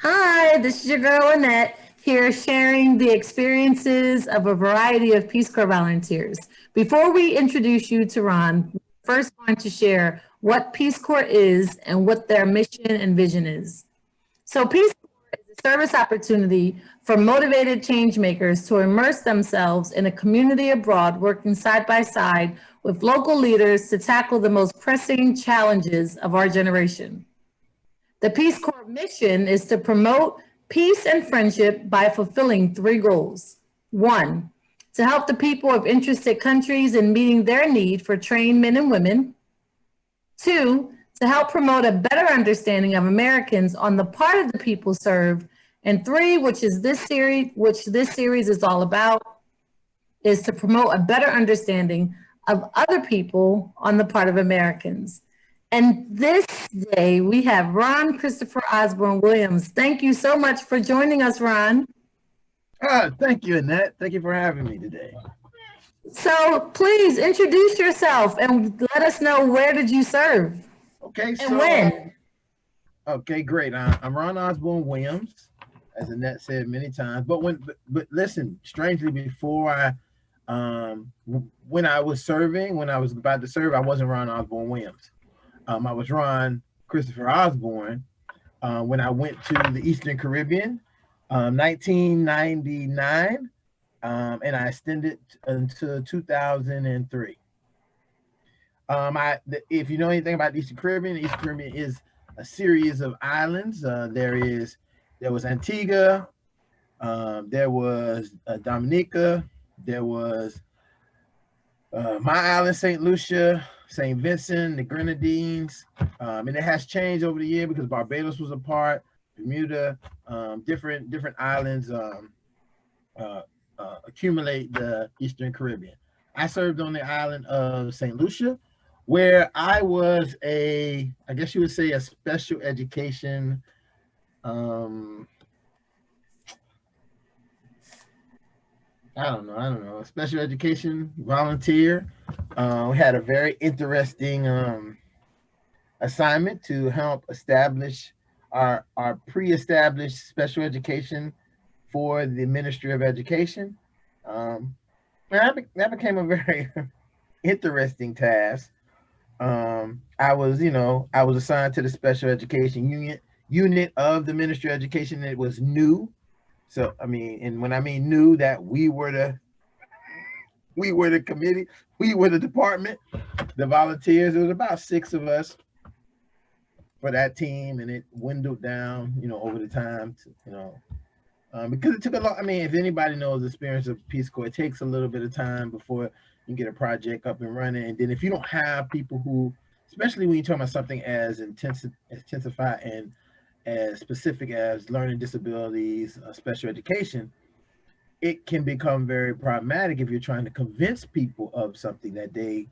Hi, this is your girl Annette here sharing the experiences of a variety of Peace Corps volunteers. Before we introduce you to Ron, we first want to share what Peace Corps is and what their mission and vision is. So, Peace Corps is a service opportunity for motivated change makers to immerse themselves in a community abroad, working side by side with local leaders to tackle the most pressing challenges of our generation. The Peace Corps mission is to promote peace and friendship by fulfilling three goals. One, to help the people of interested countries in meeting their need for trained men and women. Two, to help promote a better understanding of Americans on the part of the people served. And three, which this series is all about, is to promote a better understanding of other people on the part of Americans. And this day we have Ron Christopher Osbourne Williams. Thank you so much for joining us, Ron. Thank you, Annette. Thank you for having me today. So please introduce yourself and let us know, where did you serve Okay, and when? okay, great. I'm Ron Osbourne Williams, as Annette said many times. But listen, strangely, before when I was serving, when I was about to serve, I wasn't Ron Osbourne Williams. I was Ron Christopher Osbourne when I went to the Eastern Caribbean, 1999, and I extended until 2003. If you know anything about the Eastern Caribbean is a series of islands. There was Antigua, there was Dominica, there was my island, St. Lucia, St. Vincent, the Grenadines, and it has changed over the year because Barbados was a part, Bermuda, different islands accumulate the Eastern Caribbean. I served on the island of St. Lucia, where I was I guess you would say, a special education I don't know, a special education volunteer. We had a very interesting assignment to help establish our pre-established special education for the Ministry of Education. Um, that became a very interesting task. I was assigned to the special education unit of the Ministry of Education. It was new. So I mean, and when I mean new, that we were the committee, we were the department, the volunteers. There was about six of us for that team, and it dwindled down, over the time, because it took a lot. I mean, if anybody knows the experience of Peace Corps, it takes a little bit of time before you get a project up and running. And then if you don't have people who, especially when you're talking about something as intensified and as specific as learning disabilities, special education, it can become very problematic if you're trying to convince people of something that they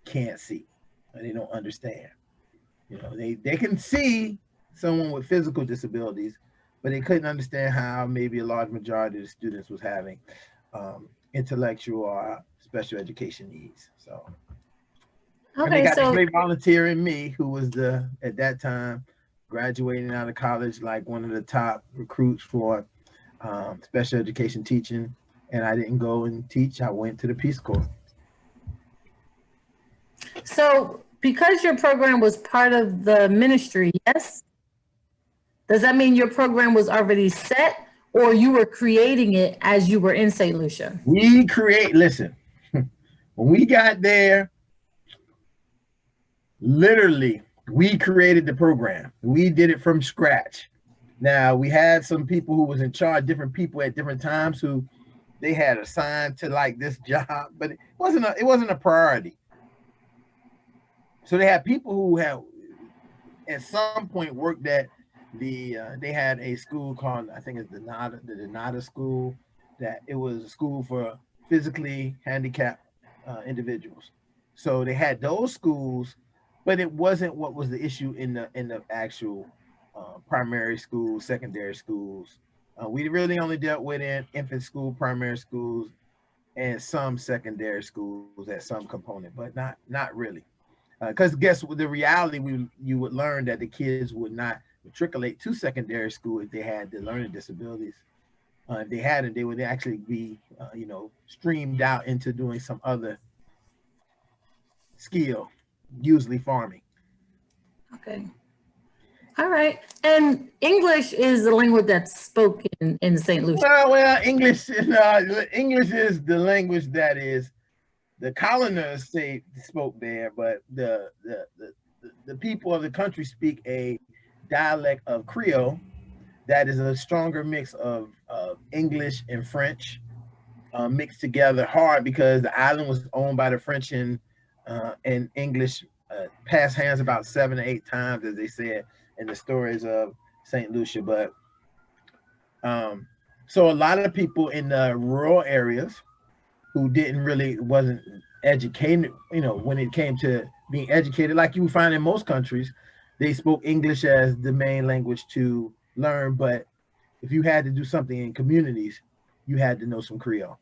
can't see and they don't understand. They can see someone with physical disabilities, but they couldn't understand how maybe a large majority of the students was having intellectual or special education needs. So, and they Okay, got this so great volunteer in me who was at that time, graduating out of college, like one of the top recruits for special education teaching. And I didn't go and teach. I went to the Peace Corps. so because your program was part of the ministry, yes? Does that mean your program was already set, or you were creating it as you were in St. Lucia? Listen, when we got there, literally, we created the program. We did it from scratch. Now, we had some people who was in charge, different people at different times who they had assigned to like this job, but it wasn't a priority. So they had people who had at some point worked at they had a school called, I think it's the Donata School, that it was a school for physically handicapped individuals. So they had those schools, but it wasn't what was the issue in the actual primary schools, secondary schools. We really only dealt with infant school, primary schools, and some secondary schools at some component, but not really. Because guess what? The reality you would learn that the kids would not matriculate to secondary school if they had the learning disabilities. If they hadn't, they would actually be, streamed out into doing some other skill, usually farming. Okay. All right. And English is the language that's spoken in St. Lucia. Well, English is the language that is the colonists spoke there, but the people of the country speak a dialect of Creole that is a stronger mix of English and French mixed together hard, because the island was owned by the French, and English passed hands about 7 or 8 times, as they said in the stories of St. Lucia. But so a lot of people in the rural areas who wasn't educated, when it came to being educated, like you would find in most countries, they spoke English as the main language to learn. But if you had to do something in communities, you had to know some Creole.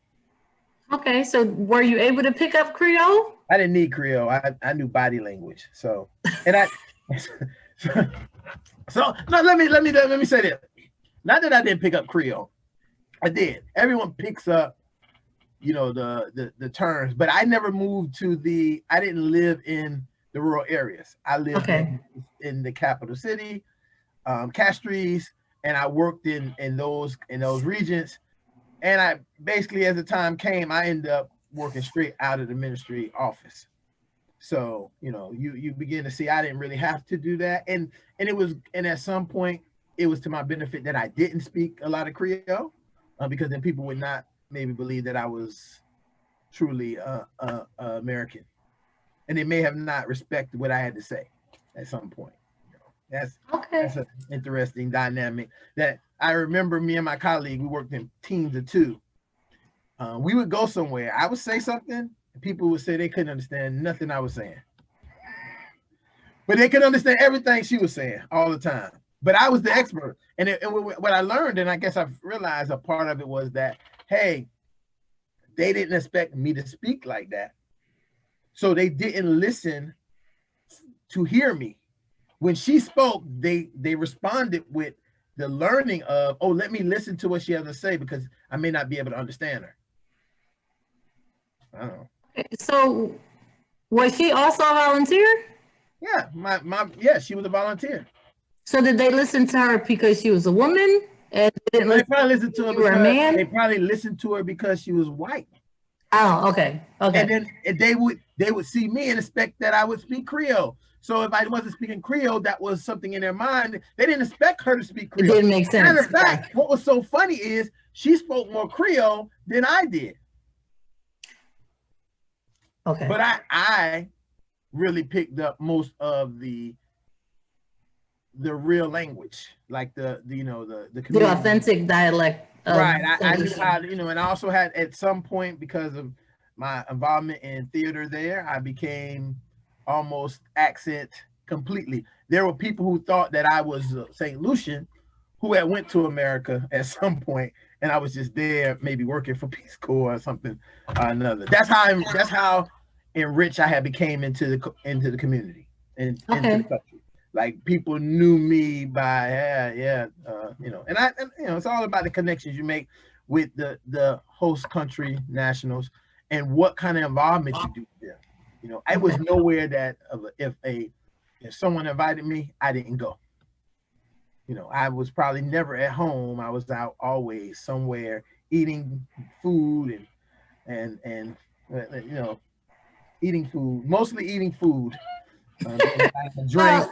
Okay, so were you able to pick up Creole? I didn't need Creole. I knew body language. So, and so no, let me say this. Not that I didn't pick up Creole. I did. Everyone picks up, the terms, but I never moved I didn't live in the rural areas. I lived in the capital city, Castries, and I worked in those regions. And I basically, as the time came, I ended up working straight out of the ministry office. So, you begin to see I didn't really have to do that. And at some point it was to my benefit that I didn't speak a lot of Creole, because then people would not maybe believe that I was truly American. And they may have not respected what I had to say at some point. That's an interesting dynamic that I remember. Me and my colleague, we worked in teams of 2. We would go somewhere. I would say something, and people would say they couldn't understand nothing I was saying. But they could understand everything she was saying all the time. But I was the expert. And what I learned, and I guess I've realized a part of it, was that, hey, they didn't expect me to speak like that. So they didn't listen to hear me. When she spoke, they responded with the learning of, oh, let me listen to what she has to say, because I may not be able to understand her. I don't know. So was she also a volunteer? Yeah, she was a volunteer. So did they listen to her because she was a woman? And they probably listened to her because a man? They probably listened to her because she was white. Oh, okay. And then they would see me and expect that I would speak Creole. So if I wasn't speaking Creole, that was something in their mind. They didn't expect her to speak Creole. It didn't make sense. Matter of fact, what was so funny is she spoke more Creole than I did. Okay. But I really picked up most of the real language, like the authentic dialect. Right. I knew how to, and I also had, at some point, because of my involvement in theater there, I became almost accent completely. There were people who thought that I was St. Lucian, who had went to America at some point, and I was just there, maybe working for Peace Corps or something or another. That's how enriched I had became into the community and into the country. Like, people knew me by and it's all about the connections you make with the host country nationals and what kind of involvement you do there. I was nowhere that if someone invited me, I didn't go. I was probably never at home. I was out always somewhere eating food and eating food, mostly eating food. Drink.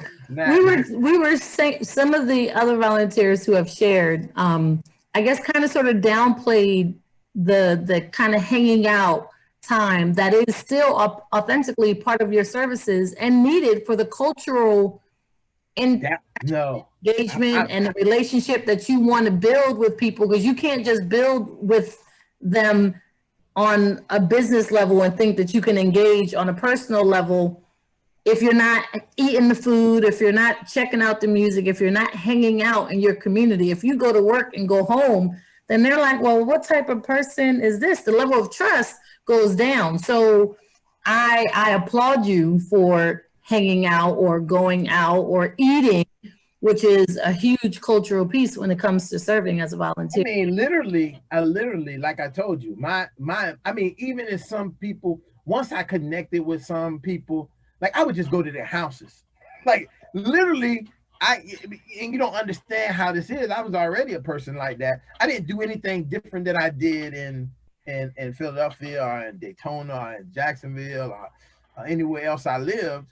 We were saying some of the other volunteers who have shared, I guess, kind of sort of downplayed the kind of hanging out time that is still authentically part of your services and needed for the cultural engagement and the relationship that you want to build with people, because you can't just build with them on a business level and think that you can engage on a personal level if you're not eating the food, if you're not checking out the music, if you're not hanging out in your community. If you go to work and go home, then they're like, well, what type of person is this? The level of trust goes down. So I applaud you for hanging out or going out or eating which is a huge cultural piece when it comes to serving as a I volunteer. mean, literally, like I told you, I mean, even if some people, once I connected with some people, like I would just go to their houses, like literally. And you don't understand how this is. I was already a person like that. I didn't do anything different than I did in Philadelphia or in Daytona or in Jacksonville or anywhere else I lived.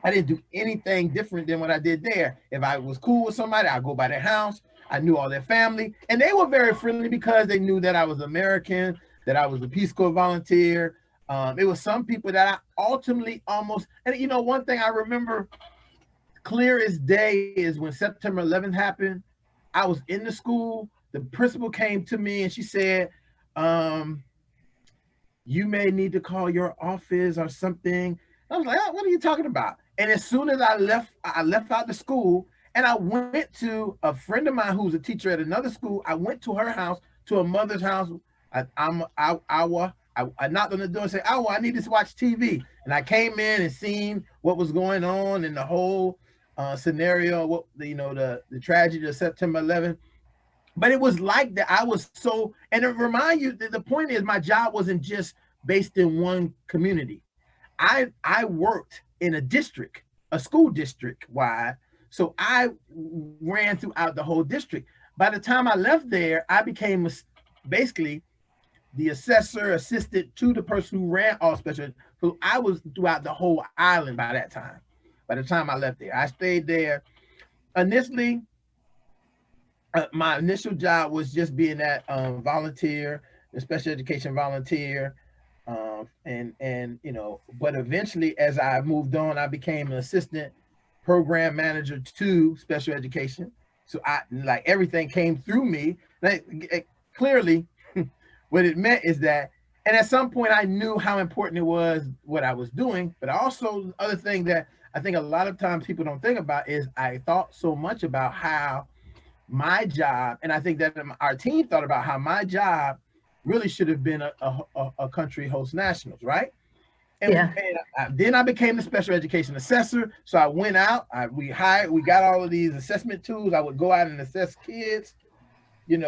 I didn't do anything different than what I did there. If I was cool with somebody, I'd go by their house. I knew all their family, and they were very friendly because they knew that I was American, that I was a Peace Corps volunteer. It was some people that I ultimately almost, and you know, one thing I remember clear as day is when September 11th happened. I was in the school. The principal came to me and she said, you may need to call your office or something. I was like, oh, what are you talking about? And as soon as I left out the school and I went to a friend of mine who's a teacher at another school. I went to her house, to a mother's house. I knocked on the door and said, I need to watch TV. And I came in and seen what was going on in the whole scenario, what the tragedy of September 11th. But it was like that. I was so, and it remind you that the point is my job wasn't just based in one community. I worked in a district, a school district wide. So I ran throughout the whole district. By the time I left there, I became basically the assessor assistant to the person who ran all special. So I was throughout the whole island by that time. By the time I left there, I stayed there. Initially, my initial job was just being that volunteer, the special education volunteer. And but eventually as I moved on, I became an assistant program manager to special education. So like everything came through me. Like, clearly, what it meant is that, and at some point I knew how important it was what I was doing, but also the other thing that I think a lot of times people don't think about is I thought so much about how my job, and I think that our team thought about how my job really should have been a country host nationals, right? And, Yeah. Then I became the special education assessor. So I went out, we got all of these assessment tools. I would go out and assess kids, and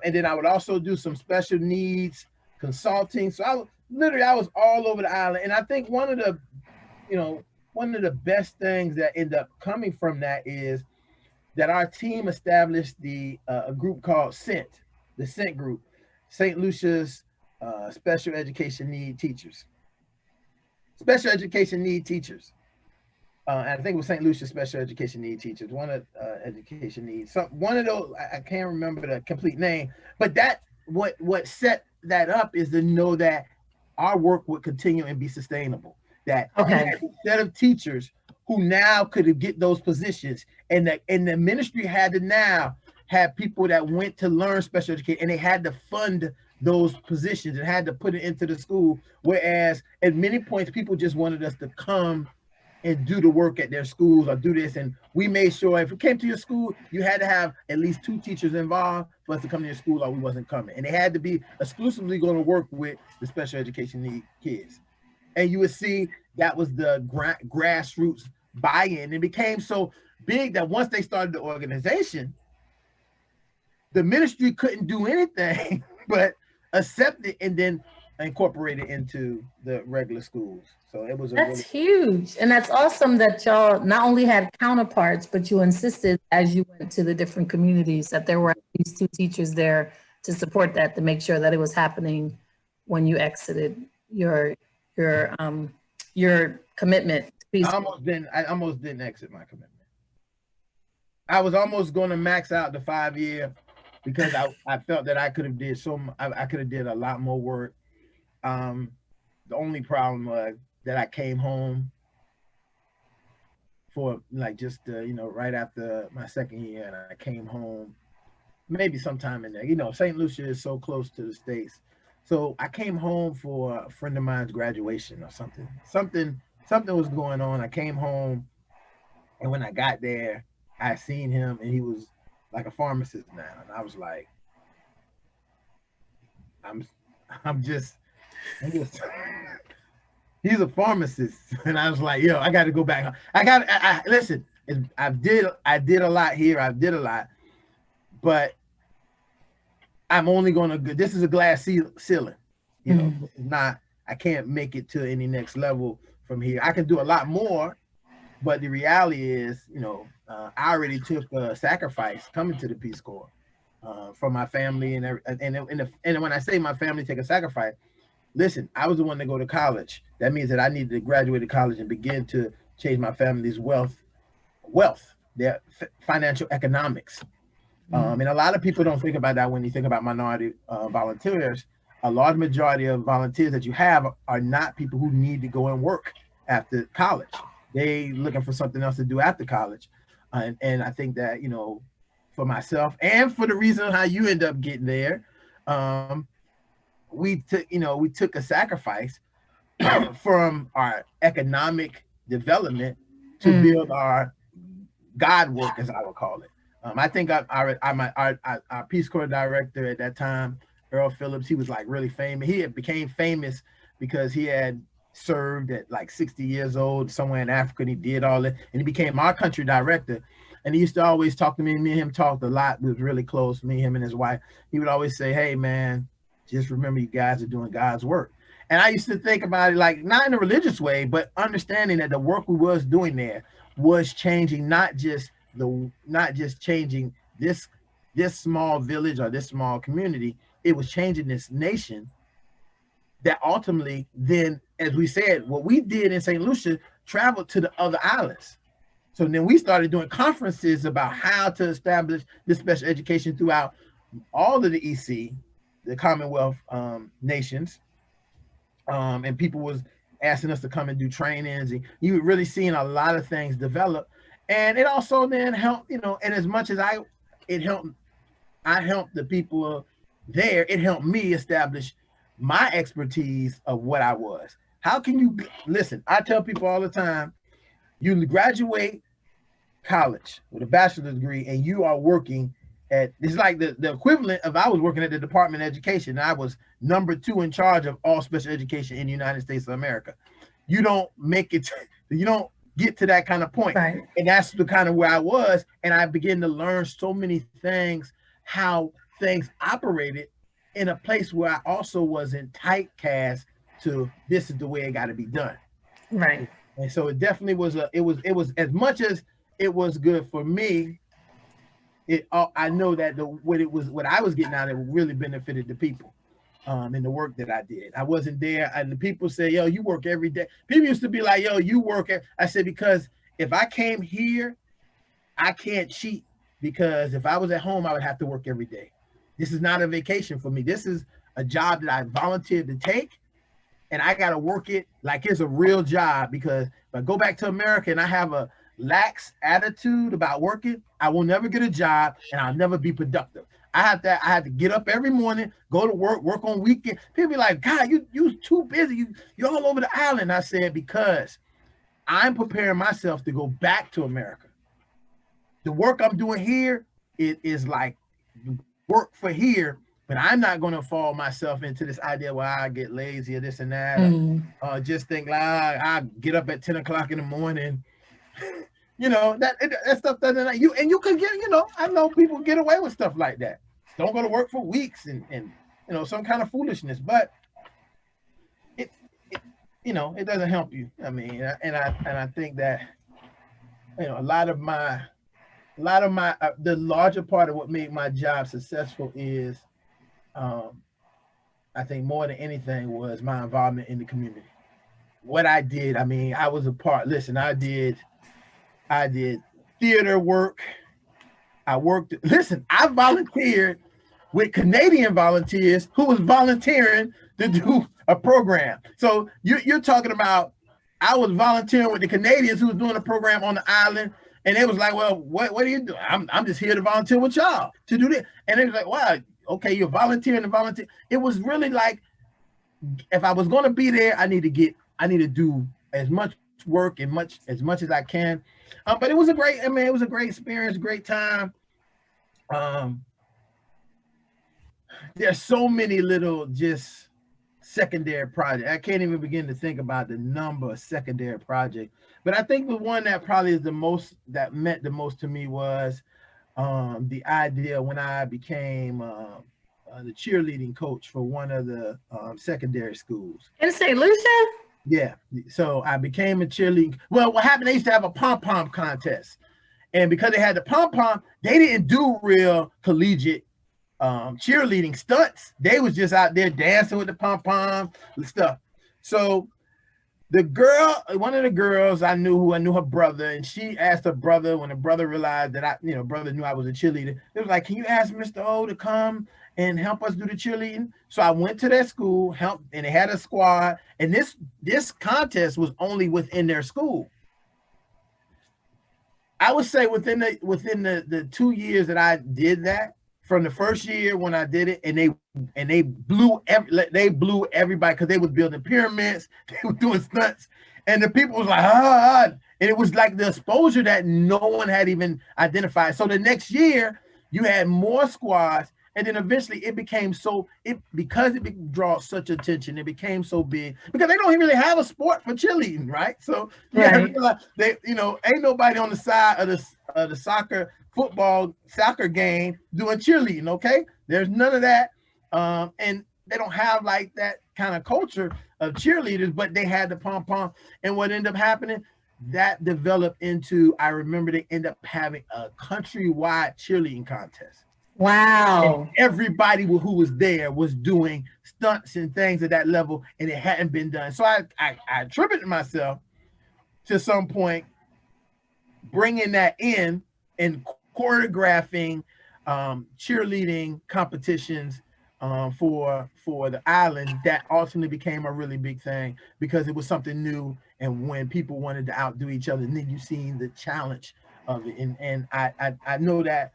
then I would also do some special needs consulting. So I was all over the island. And I think one of the best things that end up coming from that is that our team established a group called the SENT group, St Lucia's Special Education Need Teachers. Special Education Need Teachers. And I think it was St Lucia Special Education Need Teachers, one of education needs. One of those, I can't remember the complete name, but that what set that up is to know that our work would continue and be sustainable. That Okay. Instead of teachers who now could get those positions, and the ministry had to now have people that went to learn special education, and they had to fund those positions and had to put it into the school. Whereas at many points, people just wanted us to come and do the work at their schools or do this. And we made sure if it came to your school, you had to have at least 2 teachers involved for us to come to your school, or we wasn't coming. And they had to be exclusively going to work with the special education need kids. And you would see that was the grassroots buy-in. It became so big that once they started the organization, the ministry couldn't do anything but accept it and then incorporate it into the regular schools. So it was That's huge. And that's awesome that y'all not only had counterparts, but you insisted as you went to the different communities that there were at least 2 teachers there to support that, to make sure that it was happening when you exited your commitment. I almost didn't exit my commitment. I was almost going to max out the 5-year because I felt that I could have did I could have did a lot more work. The only problem was that I came home for like just right after my 2nd year, and I came home maybe sometime in there. St. Lucia is so close to the States, so I came home for a friend of mine's graduation or something. Something was going on. I came home, and when I got there, I seen him, and he was like a pharmacist now, and I was like, I'm just he's a pharmacist. And I was like, yo, I got to go back. Listen, I did a lot here. I did a lot, but I'm only gonna. This is a glass ceiling. You know, not. I can't make it to any next level from here. I can do a lot more, but the reality is, you know, I already took a sacrifice coming to the Peace Corps for my family and when I say my family take a sacrifice, listen, I was the one to go to college. That means that I needed to graduate college and begin to change my family's wealth, their financial economics. And a lot of people don't think about that when you think about minority volunteers. A large majority of volunteers that you have are not people who need to go and work after college. They looking for something else to do after college. And I think that, you know, for myself and for the reason how you end up getting there, we took a sacrifice from our economic development to build our God work, as I would call it. I think our Peace Corps director at that time, Earl Phillips, he was like really famous. He had became famous because he had served at like 60 years old somewhere in Africa, and he did all that, and he became our country director. And he used to always talk to me. Me and him talked a lot. We was really close, me, him, and his wife. He would always say, "Hey, man, just remember you guys are doing God's work." And I used to think about it like not in a religious way, but understanding that the work we was doing there was changing not just changing this small village or this small community. It was changing this nation. That ultimately, then, as we said, what we did in St. Lucia traveled to the other islands. So then we started doing conferences about how to establish this special education throughout all of the EC, the Commonwealth nations. And people was asking us to come and do trainings, and you were really seeing a lot of things develop. And it also then helped, you know, and as much as I helped the people there, it helped me establish my expertise of what I was. How can you listen? I tell people all the time, you graduate college with a bachelor's degree and you are working at, it's like the equivalent of I was working at the Department of Education. I was number 2 in charge of all special education in the United States of America. You don't make it, you don't get to that kind of point. Right. And that's the kind of where I was. And I began to learn so many things, how things operated in a place where I also wasn't typecast to this is the way it got to be done. Right. And so it definitely was it was as much as it was good for me. I know that what I was getting out of it really benefited the people in the work that I did. I wasn't there, and the people say, "Yo, you work every day." People used to be like, "Yo, you work." I said, because if I came here, I can't cheat, because if I was at home, I would have to work every day. This is not a vacation for me. This is a job that I volunteered to take, and I got to work it like it's a real job, because if I go back to America and I have a lax attitude about working, I will never get a job and I'll never be productive. I had to get up every morning, go to work on weekend. People be like, "God, you too busy. You're all over the island." I said, because I'm preparing myself to go back to America. The work I'm doing here, it is like work for here, but I'm not going to fall myself into this idea where I get lazy or this and that, or just think like I get up at 10 o'clock in the morning. You know, that stuff doesn't, you can get, you know, I know people get away with stuff like that. Don't go to work for weeks and you know, some kind of foolishness, but it you know, it doesn't help you. I mean, and I think that, you know, a lot of my the larger part of what made my job successful is, I think more than anything, was my involvement in the community. What I did, I mean, I was a part. Listen, I did theater work. I volunteered with Canadian volunteers who was volunteering to do a program. So you're talking about, I was volunteering with the Canadians who was doing a program on the island, and it was like, "Well, what do you do?" I'm just here to volunteer with y'all to do this. And it was like, "Wow, okay, you're volunteering to volunteer." It was really like, if I was going to be there, I need to do as much work and as much as I can. But it was a great experience, great time. There's so many little just secondary projects. I can't even begin to think about the number of secondary projects But I think the one that probably is the most, that meant the most to me was the idea when I became the cheerleading coach for one of the secondary schools. In St. Lucia? Yeah. So I became a cheerleading. Well, what happened, they used to have a pom-pom contest. And because they had the pom-pom, they didn't do real collegiate cheerleading stunts. They was just out there dancing with the pom-pom and stuff. So the girl, one of the girls I knew, who I knew her brother, and she asked her brother, when the brother realized that brother knew I was a cheerleader, it was like, can you ask Mr. O to come and help us do the cheerleading? So I went to that school, helped, and they had a squad, and this contest was only within their school. I would say within the 2 years that I did that, from the first year when I did it, and they blew everybody, because they was building pyramids, they were doing stunts, and the people was like, and it was like the exposure that no one had even identified. So the next year you had more squads, and then eventually it became because it draws such attention, it became so big, because they don't really have a sport for cheerleading, right? So yeah, they ain't nobody on the side of the soccer game doing cheerleading. Okay, there's none of that, and they don't have like that kind of culture of cheerleaders, but they had the pom-pom. And what ended up happening, that developed into, I remember they ended up having a countrywide cheerleading contest. Wow. And everybody who was there was doing stunts and things at that level, and it hadn't been done. So I attributed myself to some point bringing that in and choreographing cheerleading competitions for the island, that ultimately became a really big thing, because it was something new, and when people wanted to outdo each other, and then you seen the challenge of it, and I know that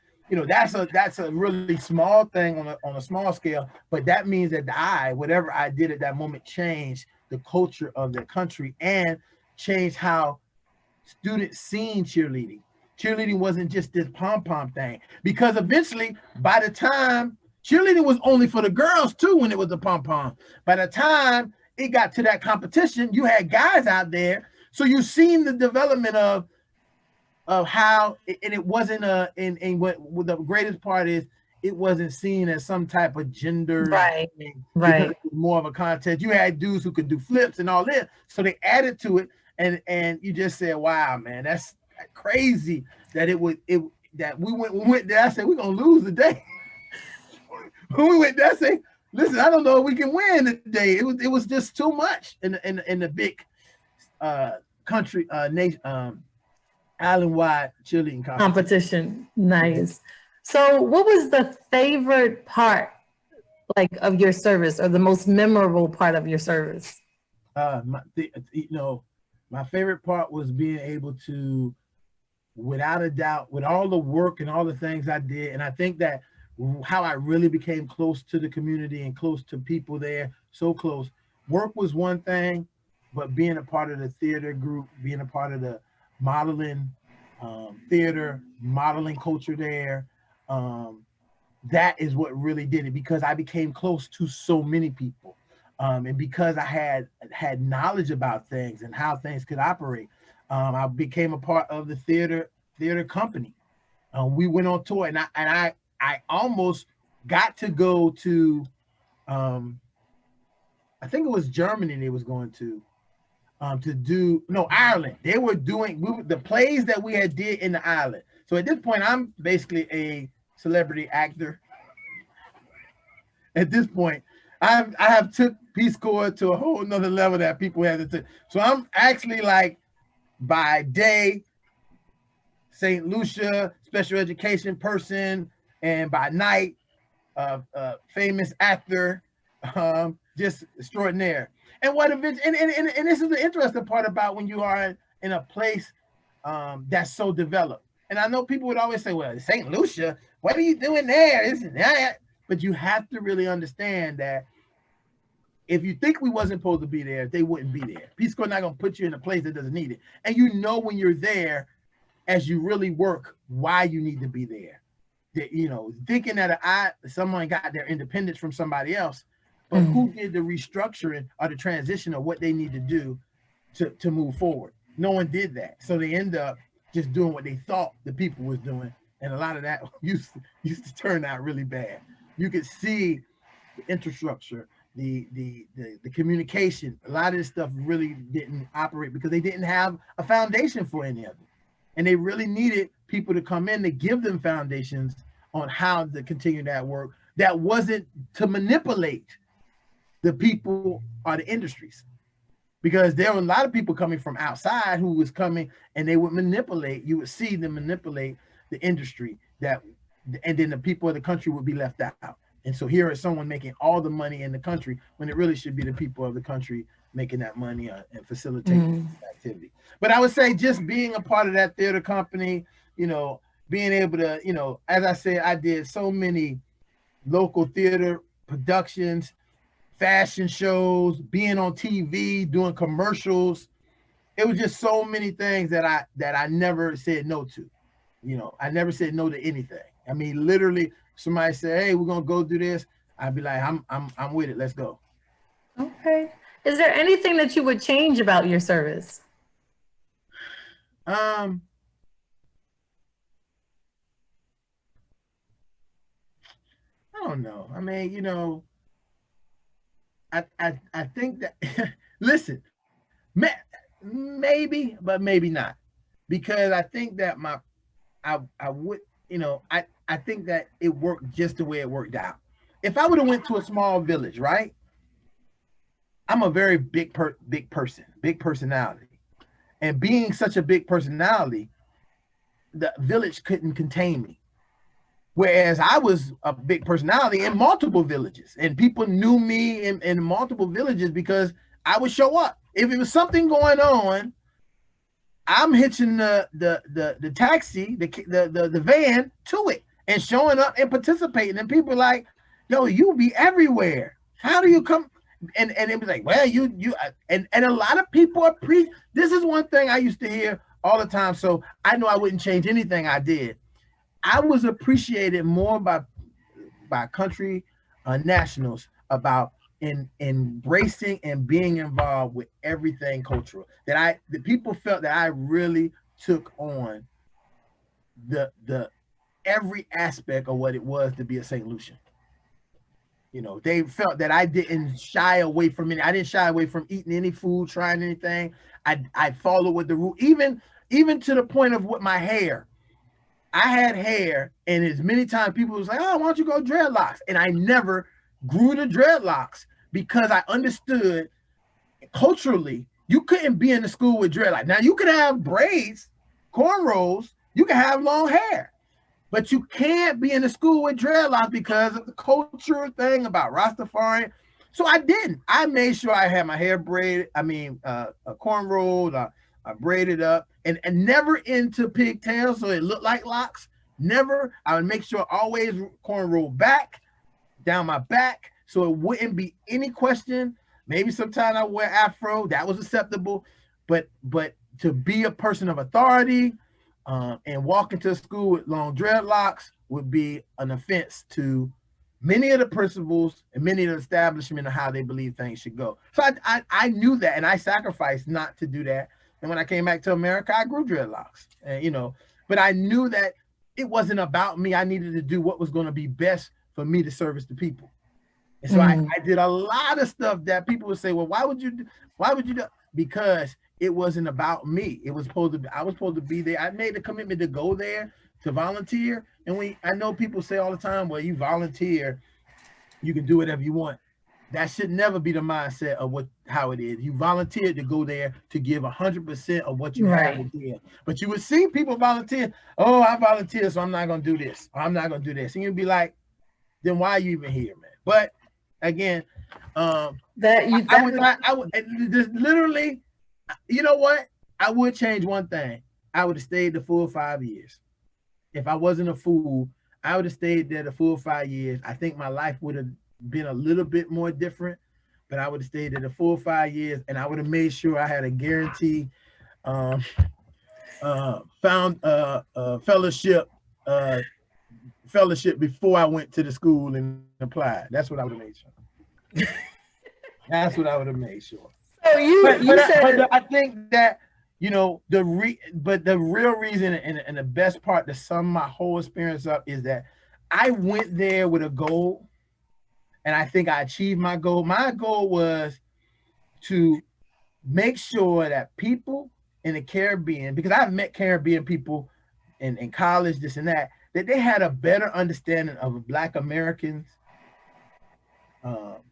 that's a really small thing on a small scale, but that means that whatever I did at that moment changed the culture of the country and changed how students seen cheerleading. Cheerleading wasn't just this pom-pom thing, because eventually, by the time, cheerleading was only for the girls too when it was a pom-pom. By the time it got to that competition, you had guys out there. So you've seen the development of how, and it wasn't and what the greatest part is, it wasn't seen as some type of gender thing, because it was more of a contest. You had dudes who could do flips and all that, so they added to it, and you just said, wow, man, that's crazy that that we went there. I said, we're gonna lose today. When we went there, I said, listen, I don't know if we can win today. It was just too much in the big country nation island-wide cheerleading competition. Nice. So what was the favorite part of your service, or the most memorable part of your service? My favorite part was being able to, without a doubt, with all the work and all the things I did, and I think that how I really became close to the community and close to people there, so close. Work was one thing, but being a part of the theater group, being a part of the modeling theater, modeling culture there, that is what really did it, because I became close to so many people, and because I had knowledge about things and how things could operate. I became a part of the theater company. We went on tour, and I almost got to go to, I think it was Germany they was going to do, no, Ireland. They were doing the plays that we had did in the island. So at this point, I'm basically a celebrity actor. At this point, I have took Peace Corps to a whole nother level that people had to take. So I'm actually, like, by day, St. Lucia special education person, and by night, famous actor, just extraordinaire. And and this is the interesting part about when you are in a place that's so developed. And I know people would always say, well, St. Lucia, what are you doing there? Isn't that? But you have to really understand that if you think we wasn't supposed to be there, they wouldn't be there. Peace Corps not gonna put you in a place that doesn't need it. And you know when you're there, as you really work, why you need to be there. That, thinking that someone got their independence from somebody else, but who did the restructuring or the transition of what they need to do to move forward. No one did that. So they end up just doing what they thought the people was doing. And a lot of that used to turn out really bad. You could see the infrastructure, the communication, a lot of this stuff really didn't operate because they didn't have a foundation for any of it. And they really needed people to come in to give them foundations on how to continue that work that wasn't to manipulate the people or the industries. Because there were a lot of people coming from outside who was coming and they would manipulate, you would see them manipulate the industry and then the people of the country would be left out. And so here is someone making all the money in the country when it really should be the people of the country making that money and facilitating activity. But I would say just being a part of that theater company, being able to, as I said, I did so many local theater productions, fashion shows, being on TV, doing commercials. It was just so many things that I never said no to. I never said no to anything. I mean, literally, somebody said, "Hey, we're gonna go do this." I'd be like, "I'm with it. Let's go." Okay. Is there anything that you would change about your service? I don't know. I mean, I think that listen, maybe, but maybe not, because I think that I would, I think that it worked just the way it worked out. If I would have went to a small village, right? I'm a very big person, big personality. And being such a big personality, the village couldn't contain me. Whereas I was a big personality in multiple villages, and people knew me in multiple villages because I would show up. If it was something going on, I'm hitching the taxi, the van to it and showing up and participating. And people are like, "Yo, you be everywhere. How do you come?" And it was like, "Well, and a lot of people are this is one thing I used to hear all the time. So I know I wouldn't change anything I did. I was appreciated more by country nationals about embracing and being involved with everything cultural. That people felt that I really took on the every aspect of what it was to be a St. Lucian. They felt that I didn't shy away from it. I didn't shy away from eating any food, trying anything. I followed with the rule, even to the point of with my hair. I had hair, and as many times people was like, "Oh, why don't you go dreadlocks?" And I never grew the dreadlocks because I understood culturally you couldn't be in the school with dreadlocks. Now you could have braids, cornrows, you can have long hair, but you can't be in the school with dreadlocks because of the cultural thing about Rastafari. So I didn't. I made sure I had my hair braided. Cornrows. I braided up and never into pigtails so it looked like locks. Never. I would make sure always cornrow back, down my back, so it wouldn't be any question. Maybe sometimes I wear afro. That was acceptable. But to be a person of authority and walk into school with long dreadlocks would be an offense to many of the principals and many of the establishment of how they believe things should go. So I knew that, and I sacrificed not to do that. And when I came back to America, I grew dreadlocks, but I knew that it wasn't about me. I needed to do what was going to be best for me to service the people. And so I did a lot of stuff that people would say, "Well, why would you do?" Because it wasn't about me. I was supposed to be there. I made the commitment to go there to volunteer. And I know people say all the time, "Well, you volunteer, you can do whatever you want." That should never be the mindset of how it is. You volunteered to go there to give 100% of what you have to give. But you would see people volunteer. "Oh, I volunteer, so I'm not going to do this. Or I'm not going to do this." And you'd be like, "Then why are you even here, man?" But again, I would just literally, you know what? I would change one thing. I would have stayed the full 5 years. If I wasn't a fool, I would have stayed there the full 5 years. I think my life would have been a little bit more different, but I would have stayed there the full 5 years, and I would have made sure I had a guarantee found fellowship before I went to the school and applied. That's what I would have made sure. That's what I would have made sure. So I think that you know, the real reason and the best part to sum my whole experience up is that I went there with a goal, and I think I achieved my goal. My goal was to make sure that people in the Caribbean, because I've met Caribbean people in college, this and that they had a better understanding of Black Americans,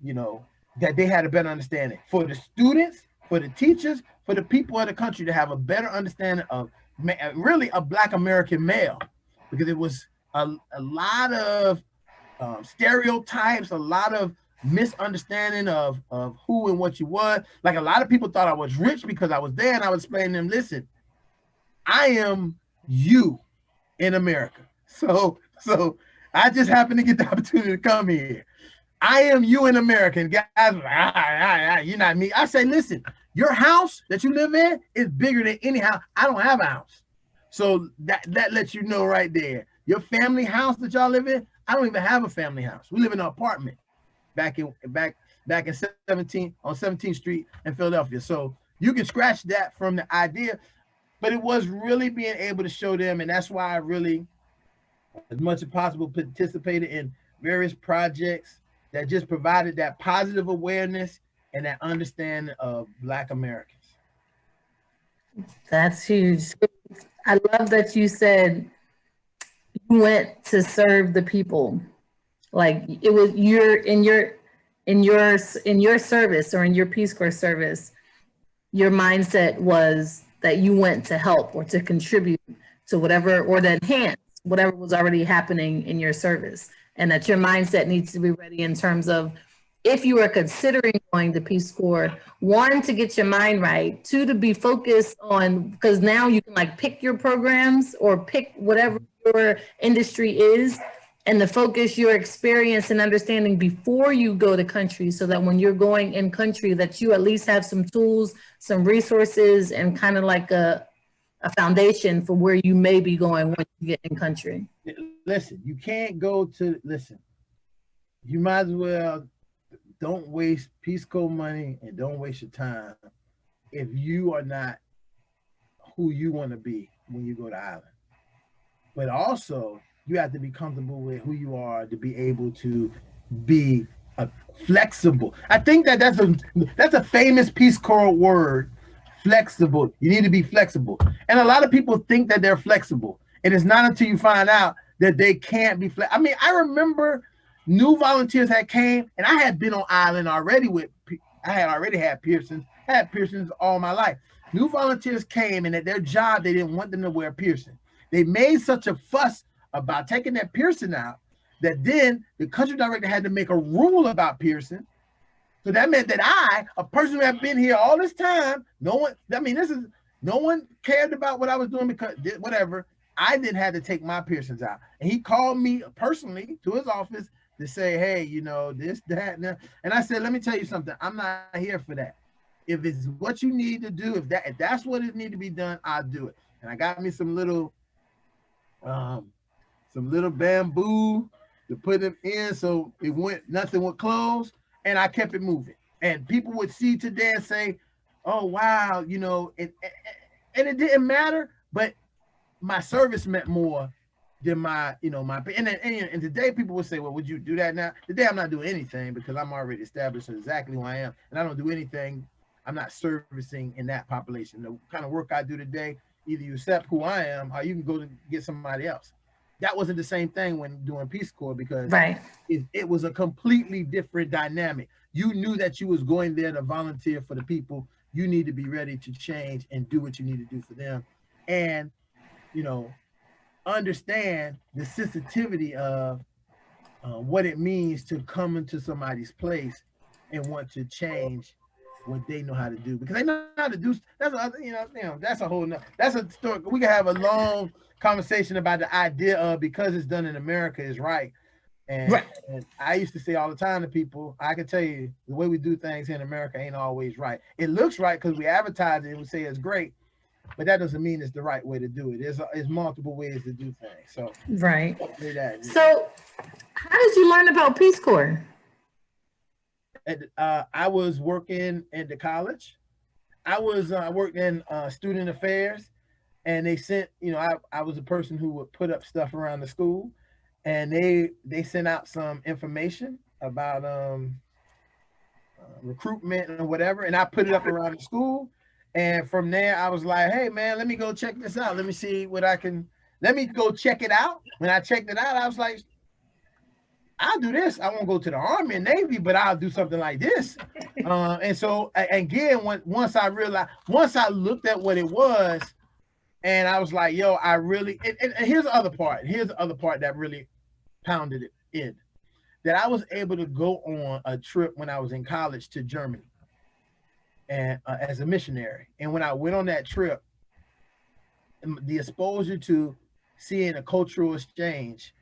you know, that they had a better understanding for the students, for the teachers, for the people of the country to have a better understanding of really a Black American male, because it was a lot of stereotypes, a lot of misunderstanding of who and what you was. Like a lot of people thought I was rich because I was there, and I was explaining to them, listen, I am you in America. So I just happened to get the opportunity to come here. I am you in America. And guys, you're not me. I say, listen, your house that you live in is bigger than any house. I don't have a house. So that lets you know right there. Your family house that y'all live in, I don't even have a family house. We live in an apartment back in 17th Street in Philadelphia. So you can scratch that from the idea, but it was really being able to show them, and that's why I really, as much as possible, participated in various projects that just provided that positive awareness and that understanding of Black Americans. That's huge. I love that you said you went to serve the people. Like it was in your service or in your Peace Corps service, your mindset was that you went to help or to contribute to whatever, or to enhance whatever was already happening in your service. And that your mindset needs to be ready in terms of, if you are considering going to Peace Corps, one, to get your mind right, two, to be focused on, because now you can like pick your programs or pick whatever your industry is, and to focus your experience and understanding before you go to country, so that when you're going in country, that you at least have some tools, some resources, and kind of like a foundation for where you may be going when you get in country. Listen, you can't go to, you might as well don't waste Peace Corps money and don't waste your time if you are not who you want to be when you go to Ireland. But also, you have to be comfortable with who you are to be able to be flexible. I think that's a famous Peace Corps word, flexible. You need to be flexible. And a lot of people think that they're flexible. And it's not until you find out that they can't be flexible. I mean, I remember new volunteers had came, and I had been on island already I had already had piercings. I had piercings all my life. New volunteers came, and at their job, they didn't want them to wear piercing. They made such a fuss about taking that piercing out that then the country director had to make a rule about piercing. So that meant that a person who had been here all this time, no one cared about what I was doing, because whatever, I didn't have to take my piercings out. And he called me personally to his office to say, hey, you know, this, that, and that. And I said, let me tell you something. I'm not here for that. If it's what you need to do, if that's what it need to be done, I'll do it. And I got me some little bamboo to put them in, so nothing would close, and I kept it moving. And people would see today and say, oh, wow, you know, and it didn't matter, but my service meant more than and today people would say, well, would you do that now? Today I'm not doing anything because I'm already established exactly who I am, and I don't do anything. I'm not servicing in that population. The kind of work I do today, either you accept who I am, or you can go to get somebody else. That wasn't the same thing when doing Peace Corps, because it was a completely different dynamic. You knew that you was going there to volunteer for the people. You need to be ready to change and do what you need to do for them. And, you know, understand the sensitivity of what it means to come into somebody's place and want to change what they know how to do, because they know how to do. That's a whole nother, that's a story. We can have a long conversation about the idea of, because it's done in America is right. And I used to say all the time to people, I can tell you the way we do things here in America ain't always right. It looks right because we advertise it and we say it's great, but that doesn't mean it's the right way to do it. There's multiple ways to do things. So So how did you learn about Peace Corps? I was working at the college, I worked in student affairs, and they sent, I was a person who would put up stuff around the school, and they sent out some information about recruitment or whatever, and I put it up around the school. And from there, I was like, hey man, let me go check this out. Let me see what I can. Let me go check it out. When I checked it out, I was like, I'll do this. I won't go to the Army and Navy, but I'll do something like this. And so again, once I looked at what it was, and I was like, yo, I really, and here's the other part. Here's the other part that really pounded it in. That I was able to go on a trip when I was in college to Germany, and as a missionary. And when I went on that trip, the exposure to seeing a cultural exchange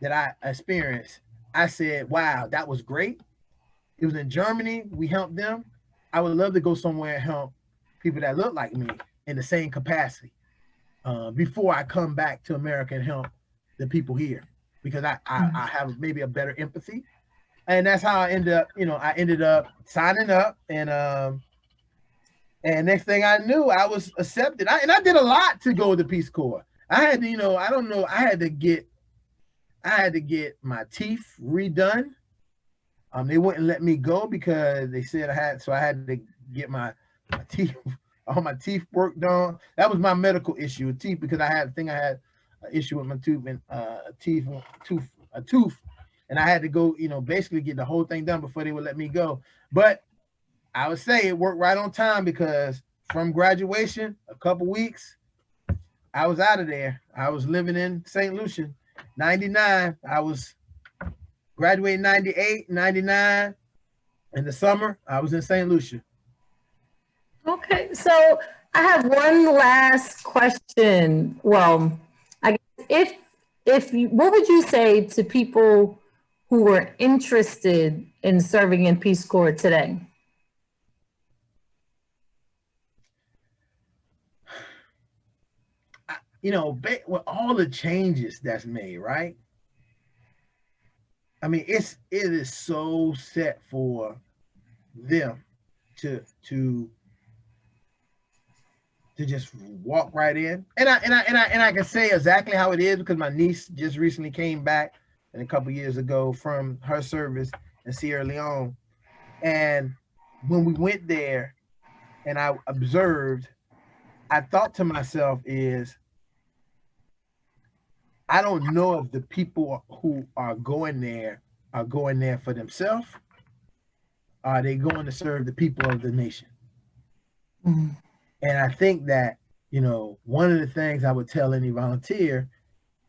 that I experienced, I said, wow, that was great. It was in Germany. We helped them. I would love to go somewhere and help people that look like me in the same capacity before I come back to America and help the people here, because I have maybe a better empathy. And that's how I ended up signing up, and next thing I knew, I was accepted. I did a lot to go to the Peace Corps. I had to, I had to get my teeth redone. They wouldn't let me go because they said I had to get my teeth, all my teeth work done. That was my medical issue with teeth, because I had an issue with my tooth and a tooth, and I had to go, basically get the whole thing done before they would let me go. But I would say it worked right on time, because from graduation, a couple weeks, I was out of there. I was living in St Lucia, 99. I was graduating 98, 99. In the summer, I was in St Lucia. Okay, so I have one last question. Well, I guess what would you say to people who were interested in serving in Peace Corps today? With all the changes that's made, right? I mean, it is so set for them to just walk right in. And I can say exactly how it is, because my niece just recently came back a couple years ago from her service in Sierra Leone. And when we went there and I observed, I thought to myself I don't know if the people who are going there for themselves. Are they going to serve the people of the nation? Mm-hmm. And I think that, one of the things I would tell any volunteer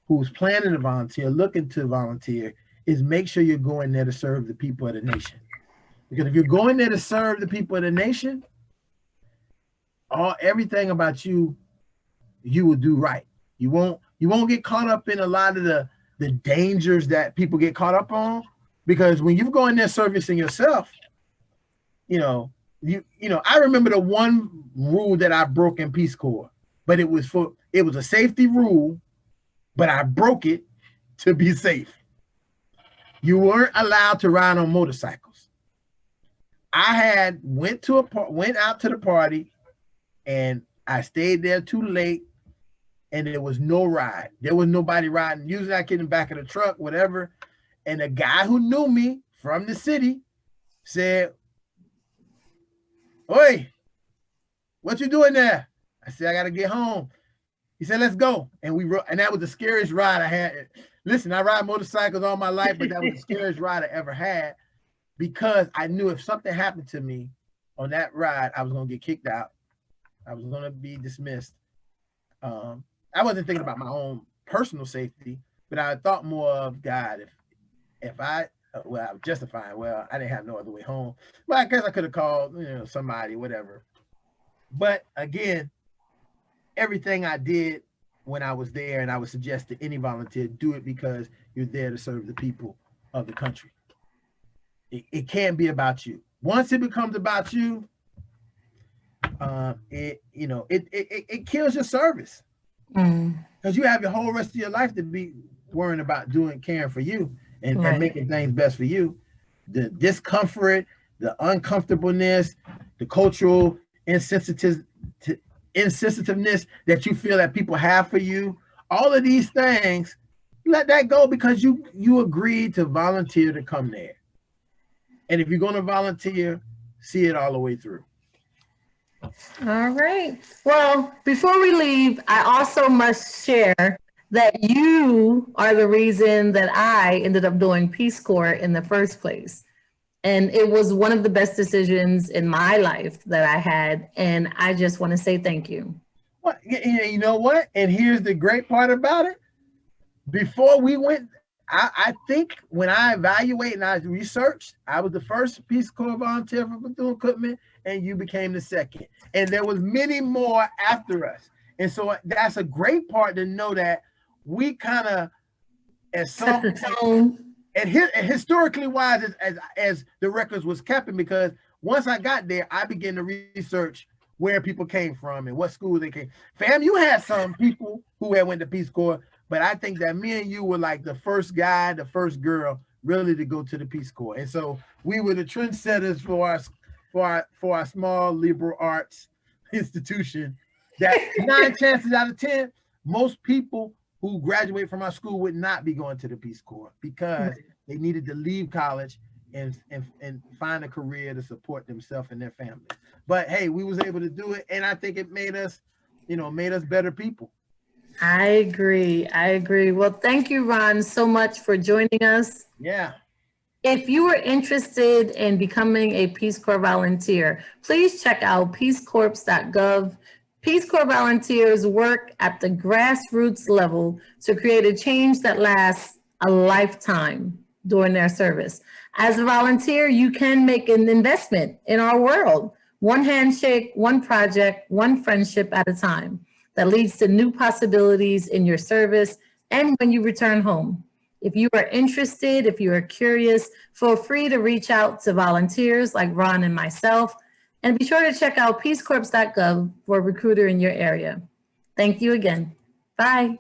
who's planning to volunteer, looking to volunteer, is make sure you're going there to serve the people of the nation. Because if you're going there to serve the people of the nation, everything about you will do right. You won't get caught up in a lot of the dangers that people get caught up on, because when you go in there servicing yourself, I remember the one rule that I broke in Peace Corps, but it was a safety rule, but I broke it to be safe. You weren't allowed to ride on motorcycles. I went out to the party, and I stayed there too late, and there was no ride. There was nobody riding. Usually I get in the back of the truck, whatever. And a guy who knew me from the city said, "Oi, what you doing there?" I said, "I got to get home." He said, "Let's go." And we rode, and that was the scariest ride I had. Listen, I ride motorcycles all my life, but that was the scariest ride I ever had, because I knew if something happened to me on that ride, I was going to get kicked out. I was going to be dismissed. I wasn't thinking about my own personal safety, but I thought more of, God, if I was justifying, well, I didn't have no other way home. But I guess I could have called, somebody, whatever. But again, everything I did when I was there, and I would suggest to any volunteer, do it because you're there to serve the people of the country. It can't be about you. Once it becomes about you, it kills your service. Because you have your whole rest of your life to be worrying about caring for you and making things best for you. The discomfort, the uncomfortableness, the cultural insensitiveness that you feel that people have for you, all of these things, let that go because you agreed to volunteer to come there. And if you're going to volunteer, see it all the way through. All right. Well, before we leave, I also must share that you are the reason that I ended up doing Peace Corps in the first place. And it was one of the best decisions in my life that I had. And I just want to say thank you. Well, you know what? And here's the great part about it. Before we went, I think when I evaluated and I researched, I was the first Peace Corps volunteer for Bethune-Cookman, and you became the second. And there was many more after us. And so that's a great part to know that we kind of, as some and historically wise, as the records was kept, because once I got there, I began to research where people came from and what schools they came. Fam, you had some people who had went to Peace Corps, but I think that me and you were like the first guy, the first girl, really to go to the Peace Corps. And so we were the trendsetters for our small liberal arts institution. That 9 chances out of 10, most people who graduate from our school would not be going to the Peace Corps because they needed to leave college and find a career to support themselves and their families. But hey, we was able to do it, and I think it made us better people. I agree. Well, thank you, Ron, so much for joining us. Yeah. If you are interested in becoming a Peace Corps volunteer, please check out peacecorps.gov. Peace Corps volunteers work at the grassroots level to create a change that lasts a lifetime during their service. As a volunteer, you can make an investment in our world. One handshake, one project, one friendship at a time that leads to new possibilities in your service and when you return home. If you are interested, if you are curious, feel free to reach out to volunteers like Ron and myself, and be sure to check out peacecorps.gov for a recruiter in your area. Thank you again. Bye.